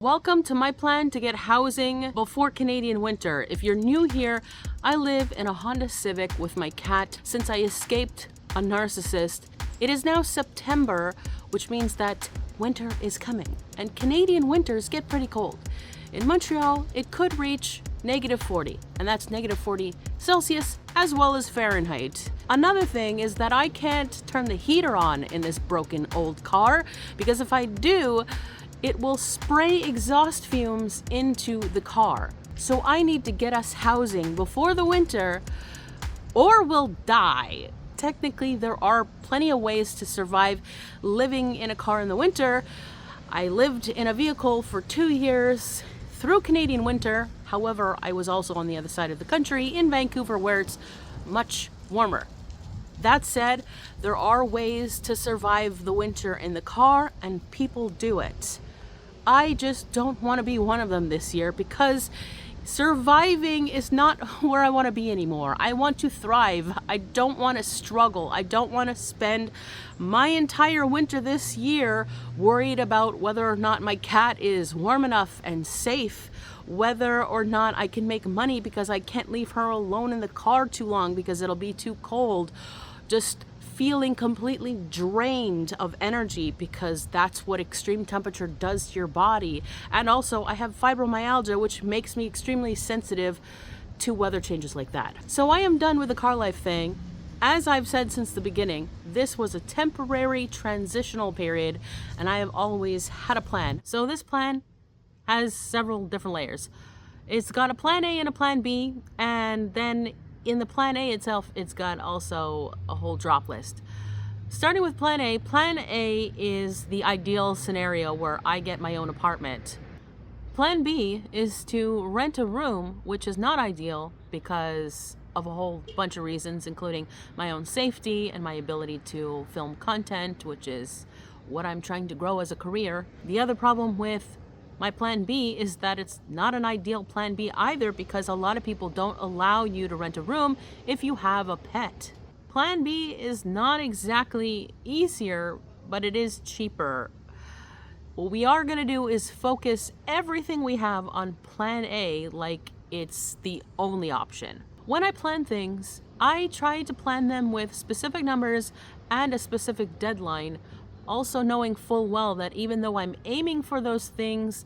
Welcome to my plan to get housing before Canadian winter. If you're new here, I live in a Honda Civic with my cat since I escaped a narcissist. It is now September, which means that winter is coming, and Canadian winters get pretty cold. In Montreal, it could reach -40, and that's -40 Celsius as well as Fahrenheit. Another thing is that I can't turn the heater on in this broken old car, because if I do, it will spray exhaust fumes into the car. So I need to get us housing before the winter or we'll die. Technically, there are plenty of ways to survive living in a car in the winter. I lived in a vehicle for 2 years through Canadian winter. However, I was also on the other side of the country in Vancouver where it's much warmer. That said, there are ways to survive the winter in the car, and people do it. I just don't want to be one of them this year because surviving is not where I want to be anymore. I want to thrive. I don't want to struggle. I don't want to spend my entire winter this year worried about whether or not my cat is warm enough and safe, whether or not I can make money because I can't leave her alone in the car too long because it'll be too cold. Just feeling completely drained of energy because that's what extreme temperature does to your body. And also I have fibromyalgia, which makes me extremely sensitive to weather changes like that. So I am done with the car life thing. As I've said since the beginning, this was a temporary transitional period and I have always had a plan. So this plan has several different layers. It's got a plan A and a plan B, and then in the plan A itself, it's got also a whole drop list. Starting with plan A is the ideal scenario where I get my own apartment. Plan B is to rent a room, which is not ideal because of a whole bunch of reasons, including my own safety and my ability to film content, which is what I'm trying to grow as a career. The other problem with my plan B is that it's not an ideal plan B either because a lot of people don't allow you to rent a room if you have a pet. Plan B is not exactly easier, but it is cheaper. What we are going to do is focus everything we have on plan A like it's the only option. When I plan things, I try to plan them with specific numbers and a specific deadline, also knowing full well that even though I'm aiming for those things,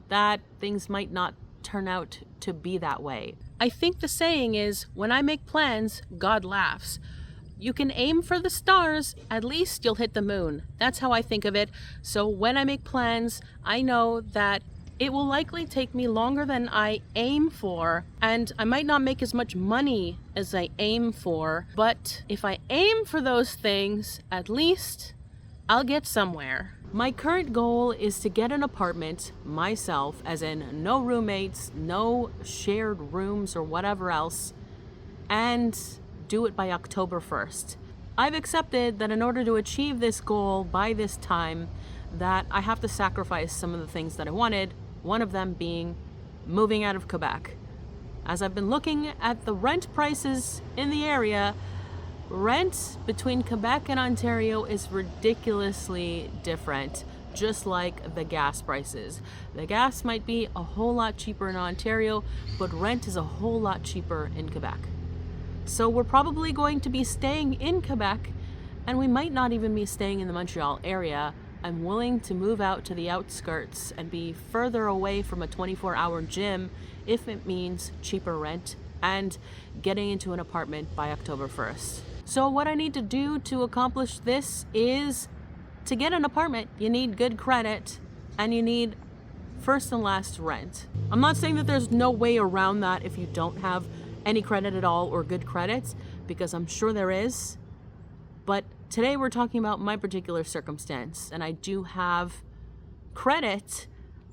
that things might not turn out to be that way. I think the saying is, when I make plans, God laughs. You can aim for the stars, at least you'll hit the moon. That's how I think of it. So when I make plans, I know that it will likely take me longer than I aim for, and I might not make as much money as I aim for, but if I aim for those things, at least I'll get somewhere. My current goal is to get an apartment myself, as in no roommates, no shared rooms or whatever else, and do it by October 1st. I've accepted that in order to achieve this goal by this time, that I have to sacrifice some of the things that I wanted, one of them being moving out of Quebec. As I've been looking at the rent prices in the area, rent between Quebec and Ontario is ridiculously different, just like the gas prices. The gas might be a whole lot cheaper in Ontario, but rent is a whole lot cheaper in Quebec. So we're probably going to be staying in Quebec, and we might not even be staying in the Montreal area. I'm willing to move out to the outskirts and be further away from a 24-hour gym if it means cheaper rent and getting into an apartment by October 1st. So what I need to do to accomplish this is to get an apartment, you need good credit and you need first and last rent. I'm not saying that there's no way around that if you don't have any credit at all or good credit, because I'm sure there is. But today we're talking about my particular circumstance, and I do have credit.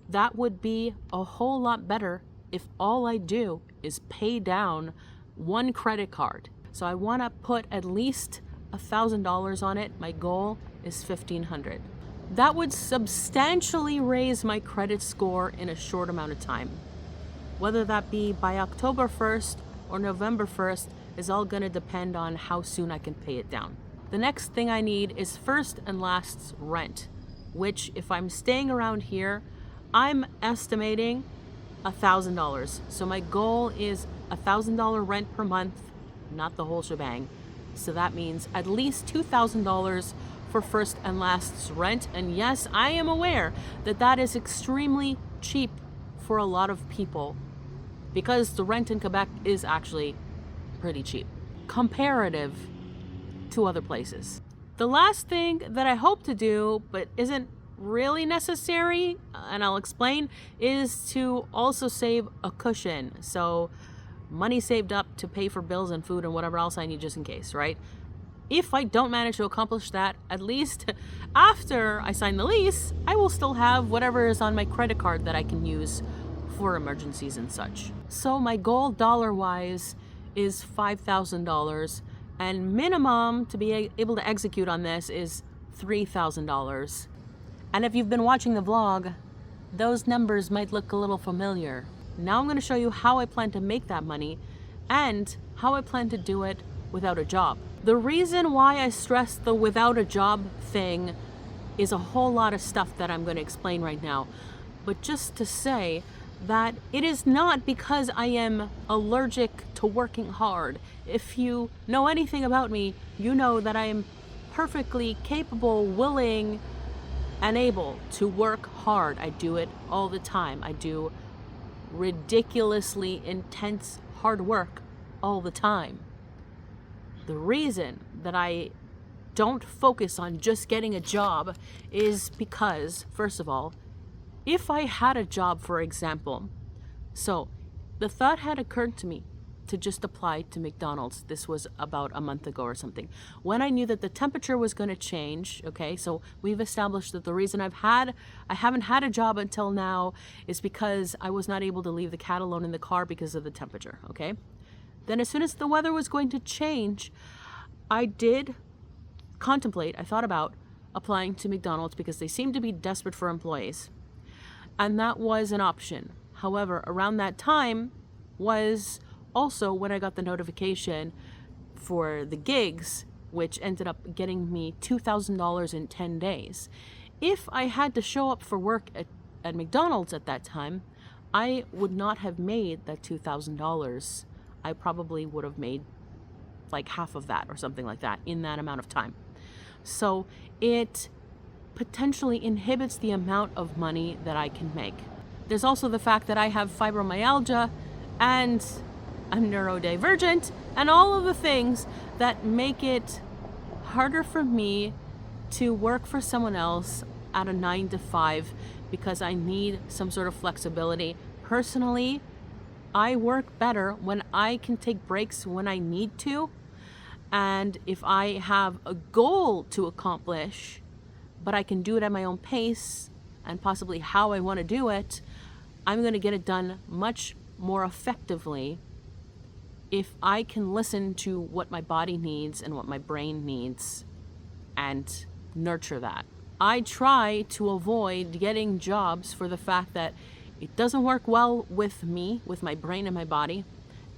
That would be a whole lot better if all I do is pay down one credit card. So I want to put at least $1,000 on it. My goal is $1,500. That would substantially raise my credit score in a short amount of time. Whether that be by October 1st or November 1st is all going to depend on how soon I can pay it down. The next thing I need is first and last rent, which if I'm staying around here, I'm estimating $1,000. So my goal is $1,000 rent per month, not the whole shebang. So that means at least $2,000 for first and last's rent. And yes, I am aware that that is extremely cheap for a lot of people because the rent in Quebec is actually pretty cheap comparative to other places. The last thing that I hope to do, but isn't really necessary, and I'll explain, is to also save a cushion. So money saved up to pay for bills and food and whatever else I need just in case, right? If I don't manage to accomplish that, at least after I sign the lease, I will still have whatever is on my credit card that I can use for emergencies and such. So my goal dollar-wise is $5,000, and minimum to be able to execute on this is $3,000. And if you've been watching the vlog, those numbers might look a little familiar. Now I'm going to show you how I plan to make that money and how I plan to do it without a job. The reason why I stress the without a job thing is a whole lot of stuff that I'm going to explain right now. But just to say that it is not because I am allergic to working hard. If you know anything about me, you know that I am perfectly capable, willing, and able to work hard. I do it all the time. I do ridiculously intense hard work all the time. The reason that I don't focus on just getting a job is because, first of all, if I had a job, for example, so the thought had occurred to me to just apply to McDonald's. This was about a month ago or something, when I knew that the temperature was going to change. Okay, so we've established that the reason I haven't had a job until now is because I was not able to leave the cat alone in the car because of the temperature. Okay, then as soon as the weather was going to change, I did contemplate, I thought about applying to McDonald's because they seemed to be desperate for employees. And that was an option. However, around that time was also when I got the notification for the gigs, which ended up getting me $2,000 in 10 days. If I had to show up for work at McDonald's at that time, I would not have made that $2,000. I probably would have made like half of that or something like that in that amount of time. So it potentially inhibits the amount of money that I can make. There's also the fact that I have fibromyalgia and I'm neurodivergent and all of the things that make it harder for me to work for someone else at a 9 to 5 because I need some sort of flexibility. Personally, I work better when I can take breaks when I need to, and if I have a goal to accomplish, but I can do it at my own pace and possibly how I want to do it, I'm going to get it done much more effectively if I can listen to what my body needs and what my brain needs and nurture that. I try to avoid getting jobs for the fact that it doesn't work well with me, with my brain and my body,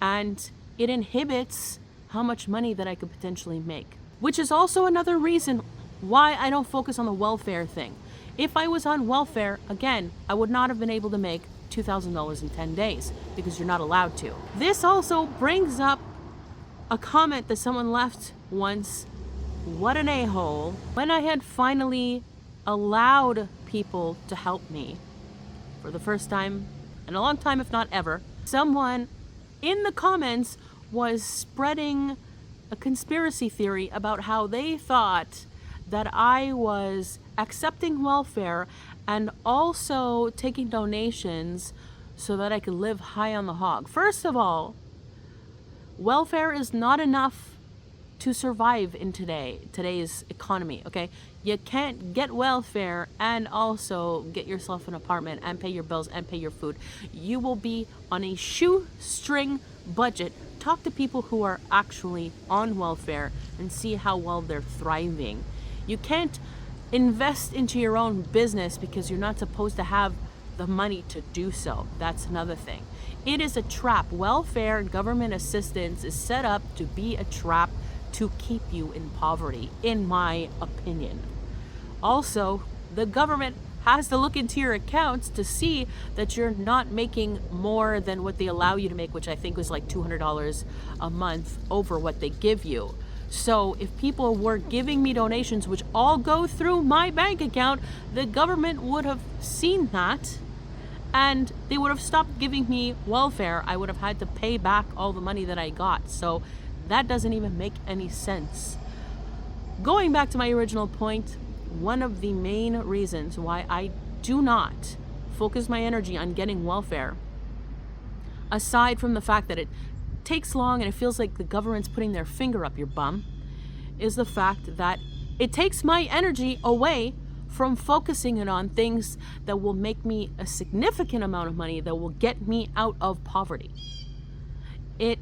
and it inhibits how much money that I could potentially make, which is also another reason why I don't focus on the welfare thing. If I was on welfare, again, I would not have been able to make $2,000 in 10 days because you're not allowed to. This also brings up a comment that someone left once. What an a-hole. When I had finally allowed people to help me for the first time in a long time, if not ever, someone in the comments was spreading a conspiracy theory about how they thought that I was accepting welfare and also taking donations so that I could live high on the hog. First of all, welfare is not enough to survive in today's economy, okay? You can't get welfare and also get yourself an apartment and pay your bills and pay your food. You will be on a shoestring budget. Talk to people who are actually on welfare and see how well they're thriving. You can't invest into your own business because you're not supposed to have the money to do so. That's another thing. It is a trap. Welfare and government assistance is set up to be a trap to keep you in poverty, in my opinion. Also, the government has to look into your accounts to see that you're not making more than what they allow you to make, which I think was like $200 a month over what they give you. So if people were giving me donations, which all go through my bank account, the government would have seen that and they would have stopped giving me welfare. I would have had to pay back all the money that I got. So that doesn't even make any sense. Going back to my original point, one of the main reasons why I do not focus my energy on getting welfare, aside from the fact that it takes long and it feels like the government's putting their finger up your bum, is the fact that it takes my energy away from focusing it on things that will make me a significant amount of money, that will get me out of poverty. It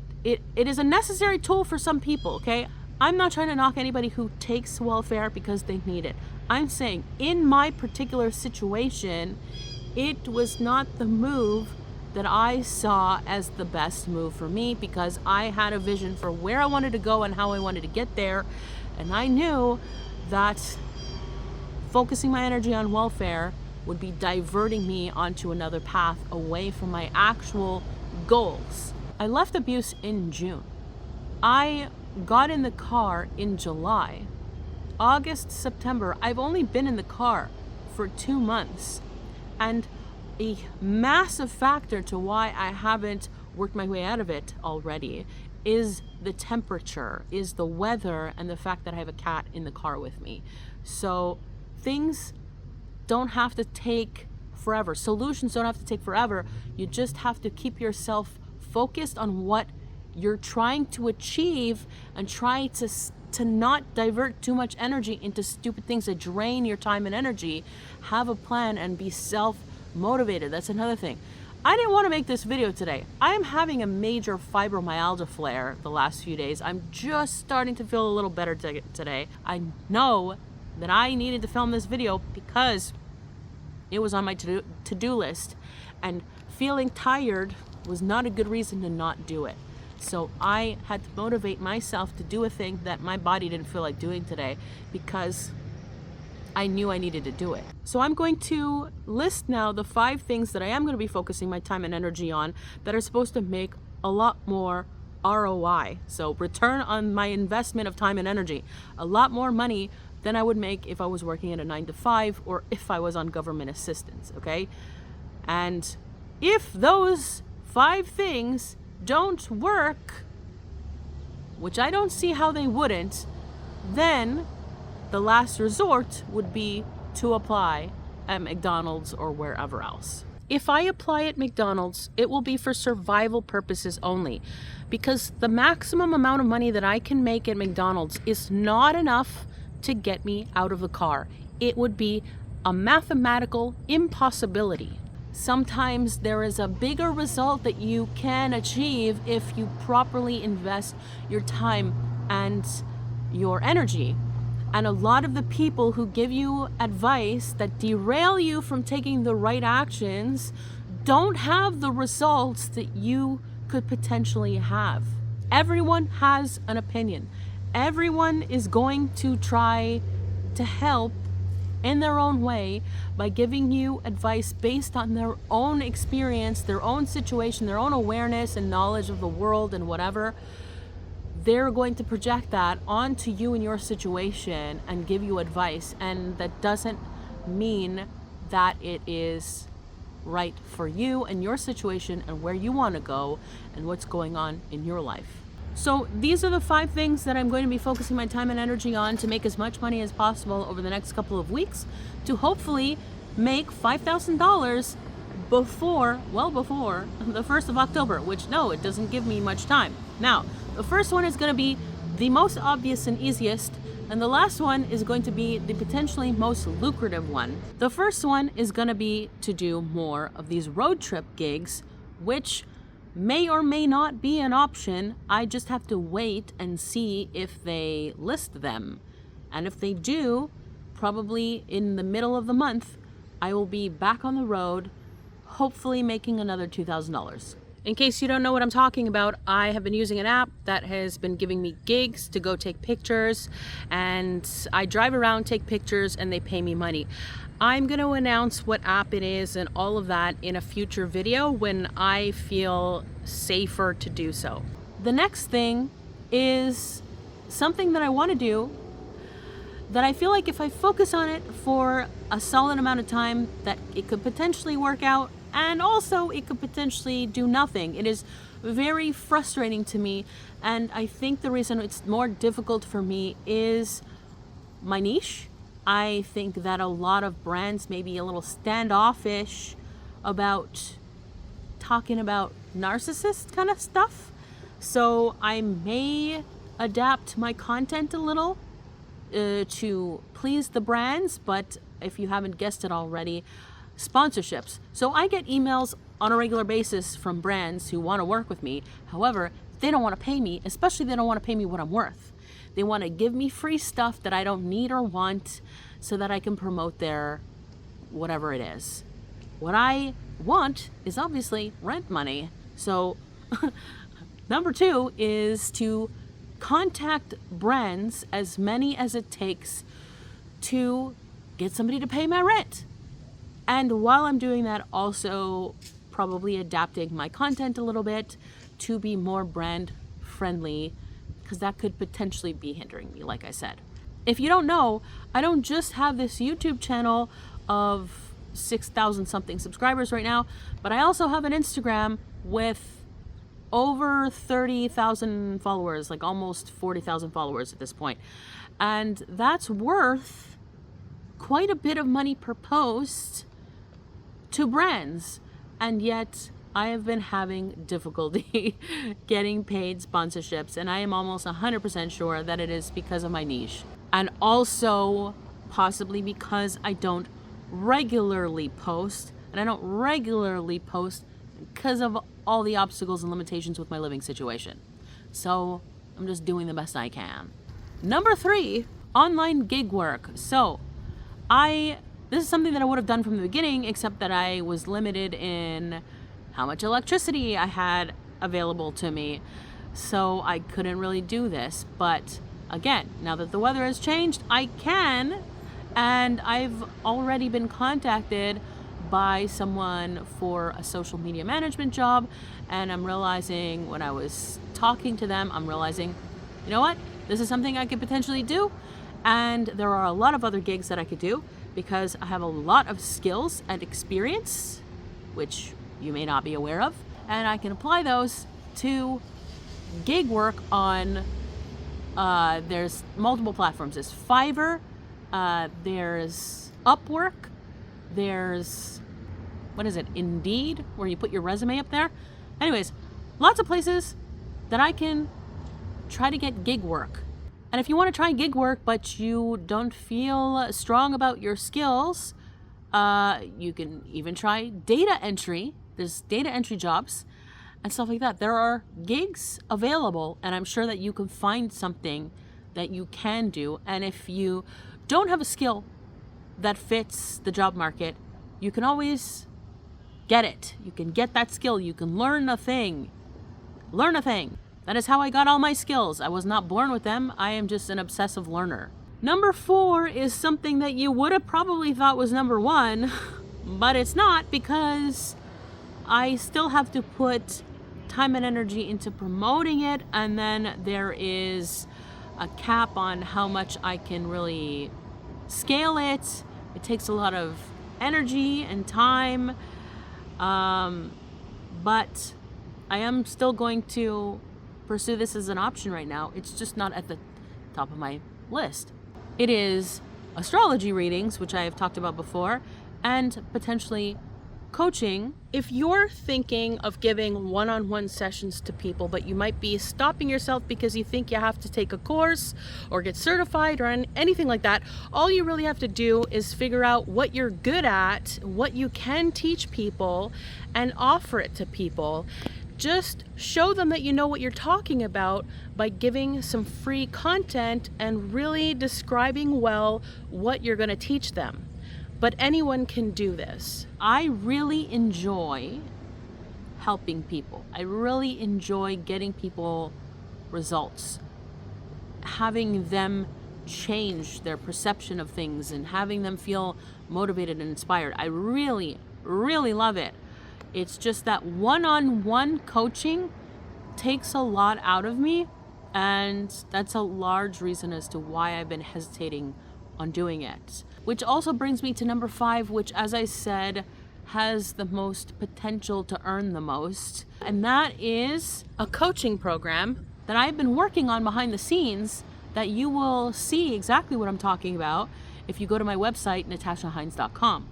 is a necessary tool for some people, okay? I'm not trying to knock anybody who takes welfare because they need it. I'm saying in my particular situation, it was not the move that I saw as the best move for me, because I had a vision for where I wanted to go and how I wanted to get there. And I knew that focusing my energy on welfare would be diverting me onto another path away from my actual goals. I left abuse in June. I got in the car in July. August, September, I've only been in the car for 2 months. And a massive factor to why I haven't worked my way out of it already is the temperature, is the weather, and the fact that I have a cat in the car with me. So things don't have to take forever. Solutions don't have to take forever. You just have to keep yourself focused on what you're trying to achieve and try to not divert too much energy into stupid things that drain your time and energy. Have a plan and be self-motivated. That's another thing. I didn't want to make this video today. I am having a major fibromyalgia flare the last few days. I'm just starting to feel a little better today. I know that I needed to film this video because it was on my to-do list, and feeling tired was not a good reason to not do it. So I had to motivate myself to do a thing that my body didn't feel like doing today because I knew I needed to do it. So I'm going to list now the 5 things that I am going to be focusing my time and energy on that are supposed to make a lot more ROI. So return on my investment of time and energy. A lot more money than I would make if I was working at a 9-to-5 or if I was on government assistance, okay? And if those 5 things don't work, which I don't see how they wouldn't, then the last resort would be to apply at McDonald's or wherever else. If I apply at McDonald's, it will be for survival purposes only, because the maximum amount of money that I can make at McDonald's is not enough to get me out of the car. It would be a mathematical impossibility. Sometimes there is a bigger result that you can achieve if you properly invest your time and your energy. And a lot of the people who give you advice that derail you from taking the right actions don't have the results that you could potentially have. Everyone has an opinion. Everyone is going to try to help in their own way by giving you advice based on their own experience, their own situation, their own awareness and knowledge of the world and whatever. They're going to project that onto you and your situation and give you advice, and that doesn't mean that it is right for you and your situation and where you want to go and what's going on in your life. So these are the 5 things that I'm going to be focusing my time and energy on to make as much money as possible over the next couple of weeks, to hopefully make $5,000 before the 1st of October, which no, it doesn't give me much time. Now, the first one is going to be the most obvious and easiest, and the last one is going to be the potentially most lucrative one. The first one is going to be to do more of these road trip gigs, which may or may not be an option. I just have to wait and see if they list them. And if they do, probably in the middle of the month, I will be back on the road, hopefully making another $2,000. In case you don't know what I'm talking about, I have been using an app that has been giving me gigs to go take pictures, and I drive around, take pictures, and they pay me money. I'm going to announce what app it is and all of that in a future video when I feel safer to do so. The next thing is something that I want to do that I feel like if I focus on it for a solid amount of time, that it could potentially work out, and also it could potentially do nothing. It is very frustrating to me, and I think the reason it's more difficult for me is my niche. I think that a lot of brands may be a little standoffish about talking about narcissist kind of stuff. So I may adapt my content a little to please the brands, but if you haven't guessed it already, sponsorships. So I get emails on a regular basis from brands who want to work with me. However, they don't want to pay me, especially they don't want to pay me what I'm worth. They want to give me free stuff that I don't need or want so that I can promote their whatever it is. What I want is obviously rent money. So number 2 is to contact brands, as many as it takes, to get somebody to pay my rent. And while I'm doing that, also probably adapting my content a little bit to be more brand friendly, because that could potentially be hindering me, like I said. If you don't know, I don't just have this YouTube channel of 6,000 something subscribers right now, but I also have an Instagram with over 30,000 followers, like almost 40,000 followers at this point. And that's worth quite a bit of money per post to brands. And yet I have been having difficulty getting paid sponsorships, and I am almost 100% sure that it is because of my niche. And also possibly because I don't regularly post, and I don't regularly post because of all the obstacles and limitations with my living situation. So I'm just doing the best I can. Number 3, online gig work. So this is something that I would have done from the beginning, except that I was limited in how much electricity I had available to me. So I couldn't really do this. But again, now that the weather has changed, I can. And I've already been contacted by someone for a social media management job, and I'm realizing when I was talking to them, I'm realizing, you know what, this is something I could potentially do, and there are a lot of other gigs that I could do because I have a lot of skills and experience, which you may not be aware of, and I can apply those to gig work on there's multiple platforms. There's Fiverr, there's Upwork, there's, what is it, Indeed, where you put your resume up there. Anyways, lots of places that I can try to get gig work. And if you want to try gig work but you don't feel strong about your skills, you can even try data entry. There's data entry jobs and stuff like that. There are gigs available, and I'm sure that you can find something that you can do. And if you don't have a skill that fits the job market, you can always get it. You can get that skill. You can learn a thing. Learn a thing. That is how I got all my skills. I was not born with them. I am just an obsessive learner. Number 4 is something that you would have probably thought was number 1, but it's not, because I still have to put time and energy into promoting it, and then there is a cap on how much I can really scale it. It takes a lot of energy and time, but I am still going to pursue this as an option right now. It's just not at the top of my list. It is astrology readings, which I have talked about before, and potentially coaching. If you're thinking of giving one-on-one sessions to people, but you might be stopping yourself because you think you have to take a course or get certified or anything like that, all you really have to do is figure out what you're good at, what you can teach people, and offer it to people. Just show them that you know what you're talking about by giving some free content and really describing well what you're going to teach them. But anyone can do this. I really enjoy helping people. I really enjoy getting people results, having them change their perception of things and having them feel motivated and inspired. I really, really love it. It's just that one-on-one coaching takes a lot out of me, and that's a large reason as to why I've been hesitating on doing it. Which also brings me to number 5, which, as I said, has the most potential to earn the most, and that is a coaching program that I've been working on behind the scenes that you will see exactly what I'm talking about if you go to my website, natashahines.com,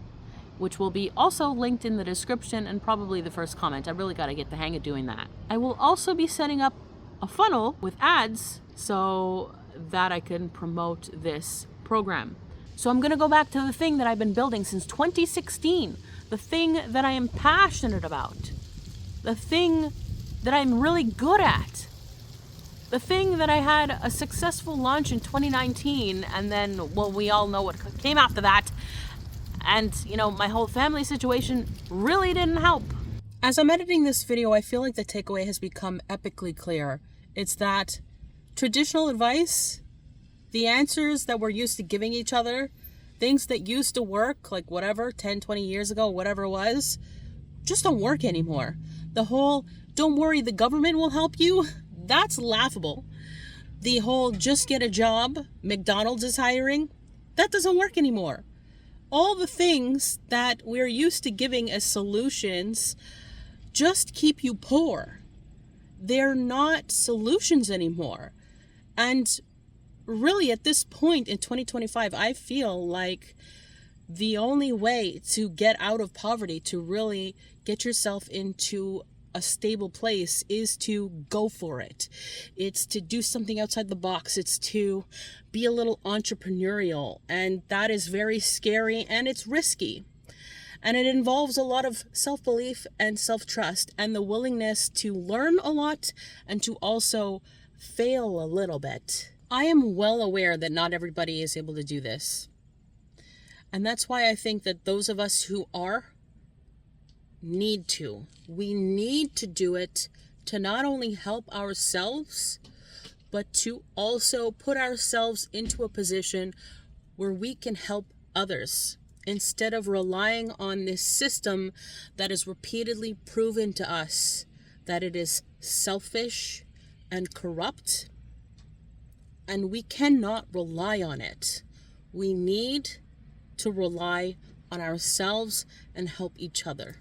which will be also linked in the description and probably the first comment. I really got to get the hang of doing that. I will also be setting up a funnel with ads so that I can promote this program. So I'm going to go back to the thing that I've been building since 2016, the thing that I am passionate about, the thing that I'm really good at, the thing that I had a successful launch in 2019, and then, well, we all know what came after that. And, my whole family situation really didn't help. As I'm editing this video, I feel like the takeaway has become epically clear. It's that traditional advice, the answers that we're used to giving each other, things that used to work, like whatever, 10, 20 years ago, whatever it was, just don't work anymore. The whole, don't worry, the government will help you, that's laughable. The whole, just get a job, McDonald's is hiring, that doesn't work anymore. All the things that we're used to giving as solutions just keep you poor. They're not solutions anymore. And really, at this point in 2025, I feel like the only way to get out of poverty, to really get yourself into a stable place, is to go for it. It's to do something outside the box. It's to be a little entrepreneurial. And that is very scary and it's risky. And it involves a lot of self-belief and self-trust and the willingness to learn a lot and to also fail a little bit. I am well aware that not everybody is able to do this. And that's why I think that those of us who are need to. We need to do it to not only help ourselves, but to also put ourselves into a position where we can help others instead of relying on this system that is repeatedly proven to us that it is selfish and corrupt, and we cannot rely on it. We need to rely on ourselves and help each other.